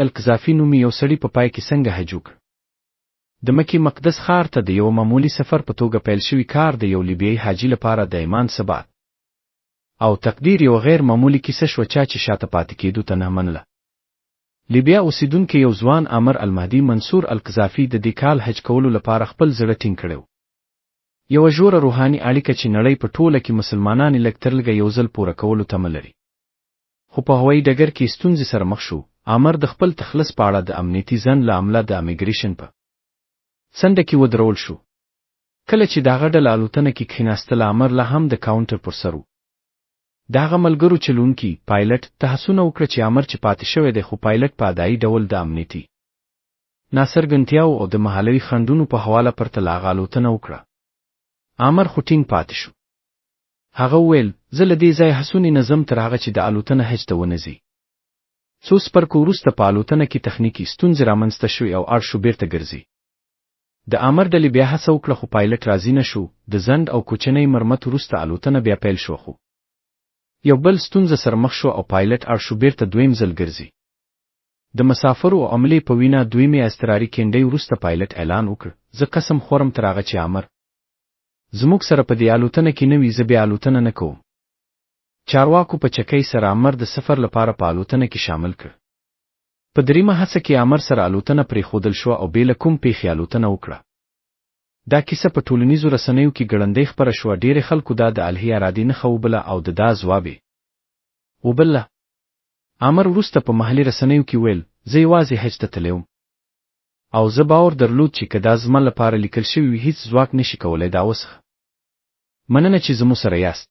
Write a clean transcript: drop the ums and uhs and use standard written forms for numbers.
القذافي نومي یو سړي په پای کې څنګه حج وکړ. د مکې مقدس ښار ته د یو معمولي سفر په توګه پیل شوی کار د یو لیبیایي حاجي لپاره د ایمان ثبات او تقدیر یو غیر معمولي کیسه شوه چې شاته پاتې کېدو ته نه منله. لیبیا اوسیدونکي یو ځوان عامر المهدي منصور القذافي د دې کال حج کولو لپاره خپل زړه ټینګ کړی و. یوه ژوره روحاني اړیکه چې نړۍ په ټوله کې مسلمانان یې لږ تر لږه یو ځل پوره کولو تمه لري. خو په هوایي ډګر کې ستونزې سره مخ شو. عامر د خپل تخلص په اړه د امنیتي ځنډ له امله د امیګریشن په څنډه کې ودرول شو. کله چې د هغه ډله الوتنه کې کښېناستله، عامر لا هم د کاونټر پر سر و. د هغه ملګرو چلونکي پایلټ تحسونه وکړه چې عامر چې پاتې شوی دی، خو پایلټ په ادایي ډول د امنیتي ناڅرګندتیاو او د محلوي خنډونو په حواله پرته له هغه الوتنه وکړه. عامر خو ټینګ پاتې شو. هغه وویل زه له دې ځایه حسونې نه ځم تر هغه چې د الوتنه حج ته ونه ځي. څو څپرکو وروسته په الوتنه کې تخنیکي ستونزې رامنځته شوې او اړ شو بیرته ګرځي. د عامر ډلې بیا هڅه وکړه خو پایلټ راضي نه شو. د ځنډ او کوچنۍ مرمت وروسته الوتنه بیا پیل شو، خو یو بل ستونزه سره مخ شو او پایلټ اړ شو بیرته دویم ځل ګرځي. د مسافرو او عملې په وینا دویمې اضطراري کینډۍ وروسته پایلټ اعلان وکړ زه قسم خورم تر هغه چې عامر زموږ سره په دې الوتنه کې نه وي زه بیا الوتنه نه کوم. چارواکو په چکۍ سره عامر د سفر لپاره په الوتنه کې شامل کړ. په دریمه هڅه کې عامر سره الوتنه پرېښودل شوه او بې له کوم پیښې الوتنه وکړه. دا کیسه په ټولنیزو رسنیو کې ګړندۍ خپره شوه. ډېرې خلکو دا د الهي ارادې نښه وبله او د دا ځواب یې وبله. عامر وروسته په محلي رسنیو کې ویل زه یوازې حج ته تللی وم او زه باور درلود چې که دا زما لپاره لیکل شوي وي هیڅ ځواک نشي کولی دا وسخه. مننه چې زموږ سره یاست.